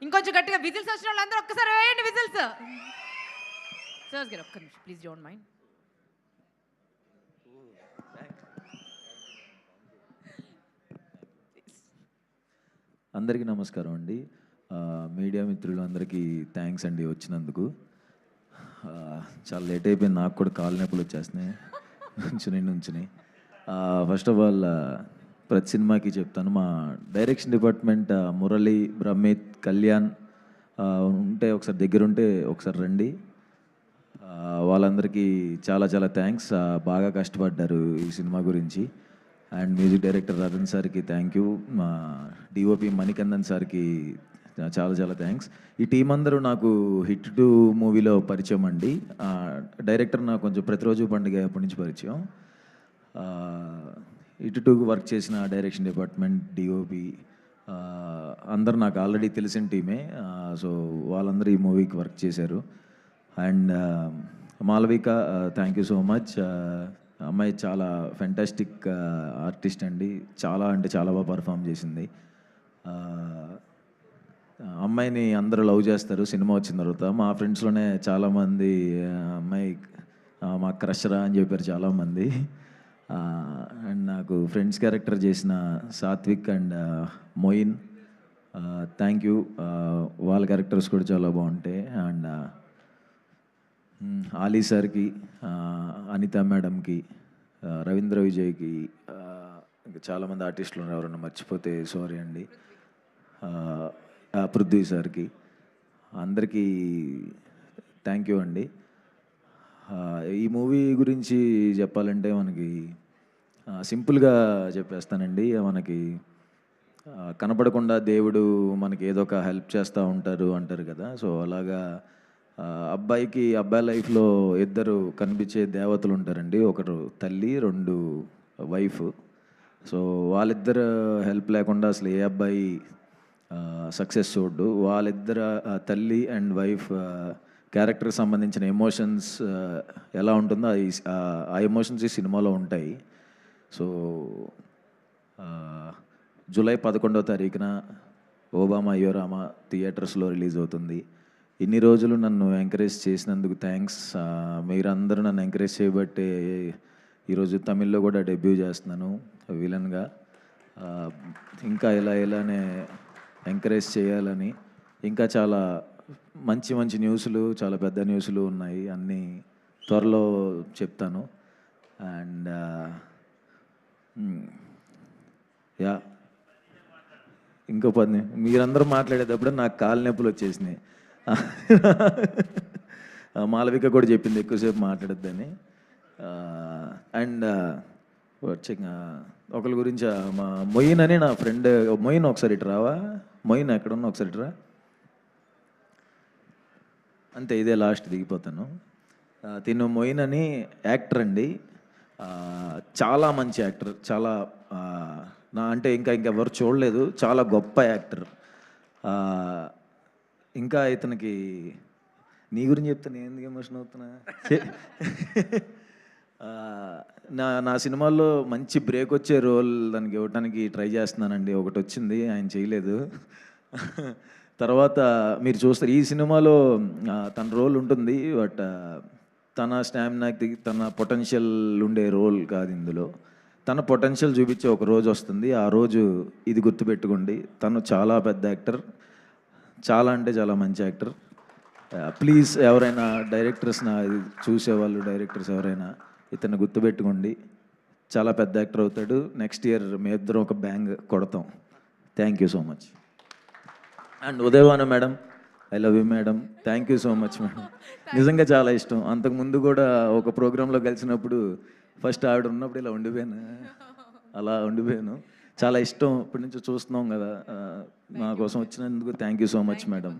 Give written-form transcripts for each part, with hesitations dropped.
ఇంకొంచెం గట్టిగా విజిల్స్ వచ్చిన వాళ్ళందరూ ఒక్కసారి వేయండి విజిల్స్. సర్స్ గారు ఒక్క నిమిషం ప్లీజ్ డోంట్ మైండ్. అందరికీ నమస్కారం అండి. మీడియా మిత్రులు అందరికీ థ్యాంక్స్ అండి వచ్చినందుకు. చాలా లేట్ అయిపోయింది, నాకు కూడా కాళ్ళ నొప్పులు వచ్చేస్తున్నాయి నుంచుని. ఫస్ట్ ఆఫ్ ఆల్ ప్రతి సినిమాకి చెప్తాను, మా డైరెక్షన్ డిపార్ట్మెంట్ మురళి, బ్రహ్మిత్, కళ్యాణ్ ఉంటే ఒకసారి దగ్గరుంటే ఒకసారి రండి. వాళ్ళందరికీ చాలా చాలా థ్యాంక్స్. బాగా కష్టపడ్డారు ఈ సినిమా గురించి. అండ్ మ్యూజిక్ డైరెక్టర్ రతన్ సార్కి థ్యాంక్ యూ, మా డిఓపి మణికందన్ సార్కి చాలా చాలా థ్యాంక్స్. ఈ టీం అందరూ నాకు హిట్ 2 మూవీలో పరిచయం అండి. డైరెక్టర్ నాకు కొంచెం ప్రతిరోజు పండుగ అప్పటి నుంచి పరిచయం. హిట్ 2కి వర్క్ చేసిన డైరెక్షన్ డిపార్ట్మెంట్, డిఓపి అందరు నాకు ఆల్రెడీ తెలిసిన టీమే. సో వాళ్ళందరూ ఈ మూవీకి వర్క్ చేశారు. And Malavika thank you so much. అమ్మాయి చాలా ఫెంటాస్టిక్ ఆర్టిస్ట్ అండి, చాలా అంటే చాలా బాగా పర్ఫామ్ చేసింది. అమ్మాయిని అందరూ లవ్ చేస్తారు సినిమా వచ్చిన తర్వాత. మా ఫ్రెండ్స్లోనే చాలామంది అమ్మాయి మా క్రషరా అని చెప్పారు చాలామంది. అండ్ నాకు ఫ్రెండ్స్ క్యారెక్టర్ చేసిన Satvik and Moin thank you, వాళ్ళ క్యారెక్టర్స్ కూడా చాలా బాగుంటాయి. అండ్ ఆలీ సార్కి, అనిత మేడంకి, రవీంద్ర విజయ్కి, ఇంకా చాలామంది ఆర్టిస్టులు ఉన్నారు, ఎవరన్నా మర్చిపోతే సారీ అండి. పృథ్వీ సార్కి, అందరికీ థ్యాంక్ యూ అండి. ఈ మూవీ గురించి చెప్పాలంటే మనకి సింపుల్గా చెప్పేస్తానండి. మనకి కనపడకుండా దేవుడు మనకి ఏదో ఒక హెల్ప్ చేస్తూ ఉంటారు అంటారు కదా. సో అలాగా అబ్బాయి లైఫ్లో 2 కనిపించే దేవతలు ఉంటారండి. ఒకరు తల్లి, 2 వైఫ్. సో వాళ్ళిద్దరు హెల్ప్ లేకుండా అసలు ఏ అబ్బాయి సక్సెస్ చూడ్డు. వాళ్ళిద్దరు తల్లి అండ్ వైఫ్ క్యారెక్టర్కి సంబంధించిన ఎమోషన్స్ ఎలా ఉంటుందో ఆ ఎమోషన్స్ ఈ సినిమాలో ఉంటాయి. సో జూలై 11వ తారీఖున ఓబామా అయ్యో రామా థియేటర్స్లో రిలీజ్ అవుతుంది. ఇన్ని రోజులు నన్ను ఎంకరేజ్ చేసినందుకు థ్యాంక్స్. మీరందరూ నన్ను ఎంకరేజ్ చేయబట్టే ఈరోజు తమిళ్లో కూడా డెబ్యూ చేస్తున్నాను విలన్గా. ఇంకా ఇలానే ఎంకరేజ్ చేయాలని, ఇంకా చాలా మంచి మంచి న్యూస్లు, చాలా పెద్ద న్యూస్లు ఉన్నాయి, అన్నీ త్వరలో చెప్తాను. అండ్ యా ఇంకో 10 మీరందరూ మాట్లాడేటప్పుడు నాకు కాళ్ళ నొప్పులు వచ్చేసినాయి. మాలవిక కూడా చెప్పింది ఎక్కువసేపు మాట్లాడద్దని. అండ్ ఒకరి గురించి మా మొయిన్ అని నా ఫ్రెండ్. మొయిన్ ఒకసారి ఇటు రావా? మొయిన్ ఎక్కడున్నా ఒకసారి ఇటు రా. అంతే, ఇదే లాస్ట్, దిగిపోతాను. తిను మొయిన్ అని యాక్టర్ అండి, చాలా మంచి యాక్టర్. చాలా అంటే ఇంకా ఎవరు చూడలేదు, చాలా గొప్ప యాక్టర్. ఇంకా ఇతనికి నీ గురించి చెప్తే నేను ఎందుకు ఎమోషన్ అవుతున్నా. నా సినిమాల్లో మంచి బ్రేక్ వచ్చే రోల్ దానికి ఇవ్వడానికి ట్రై చేస్తున్నానండి. ఒకటి వచ్చింది, ఆయన చేయలేదు. తర్వాత మీరు చూస్తారు ఈ సినిమాలో తన రోల్ ఉంటుంది, బట్ తన స్టామినాకి, తన పొటెన్షియల్ ఉండే రోల్ కాదు ఇందులో. తన పొటెన్షియల్ చూపించే ఒక రోజు వస్తుంది, ఆ రోజు ఇది గుర్తుపెట్టుకోండి. తను చాలా పెద్ద యాక్టర్, చాలా అంటే చాలా మంచి యాక్టర్. ప్లీజ్ ఎవరైనా డైరెక్టర్స్ చూసేవాళ్ళు, డైరెక్టర్స్ ఎవరైనా ఇతను గుర్తుపెట్టుకోండి, చాలా పెద్ద యాక్టర్ అవుతాడు. నెక్స్ట్ ఇయర్ మీ ఇద్దరం ఒక బ్యాంగ్ కొడతాం. Thank you so much. And Udayavana madam, I love you madam. Thank you so much madam. నిజంగా చాలా ఇష్టం. అంతకుముందు కూడా ఒక ప్రోగ్రాంలో కలిసినప్పుడు ఫస్ట్ ఆవిడ ఉన్నప్పుడు ఇలా ఉండిపోయాను. చాలా ఇష్టం. ఇప్పటి నుంచి చూస్తున్నాం కదా. నా కోసం వచ్చినందుకు thank you so much madam.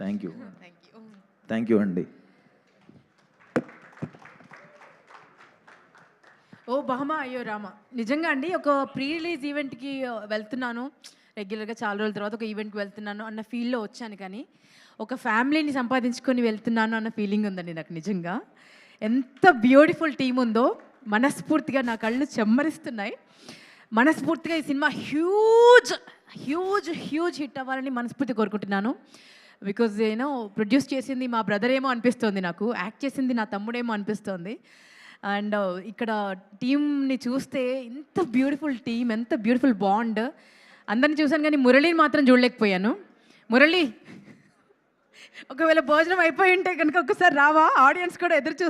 Thank you అండి. ఓ బామా అయ్యో రామా, నిజంగా అండి ఒక ప్రీ రిలీజ్ ఈవెంట్కి వెళ్తున్నాను, రెగ్యులర్గా చాలా రోజుల తర్వాత ఒక ఈవెంట్కి వెళ్తున్నాను అన్న ఫీల్లో వచ్చాను, కానీ ఒక ఫ్యామిలీని సంపాదించుకొని వెళ్తున్నాను అన్న ఫీలింగ్ ఉందండి నాకు. నిజంగా ఎంత బ్యూటిఫుల్ టీం ఉందో, మనస్ఫూర్తిగా నా కళ్ళు చెమ్మరిస్తున్నాయి. మనస్ఫూర్తిగా ఈ cinema huge huge huge hit అవ్వాలని మనస్ఫూర్తి కోరుకుంటున్నాను. బికాజ్ యూనో ప్రొడ్యూస్ చేసింది మా బ్రదర్ ఏమో అనిపిస్తోంది నాకు, యాక్ట్ చేసింది నా తమ్ముడేమో అనిపిస్తోంది. అండ్ ఇక్కడ టీమ్ని చూస్తే ఇంత బ్యూటిఫుల్ టీమ్, ఎంత బ్యూటిఫుల్ బాండ్. అందరిని చూశాను కానీ మురళిని మాత్రం చూడలేకపోయాను. మురళి, ఒకవేళ భోజనం అయిపోయి ఉంటే కనుక ఒక్కసారి రావా? ఆడియన్స్ కూడా ఎదురు చూస్తారు.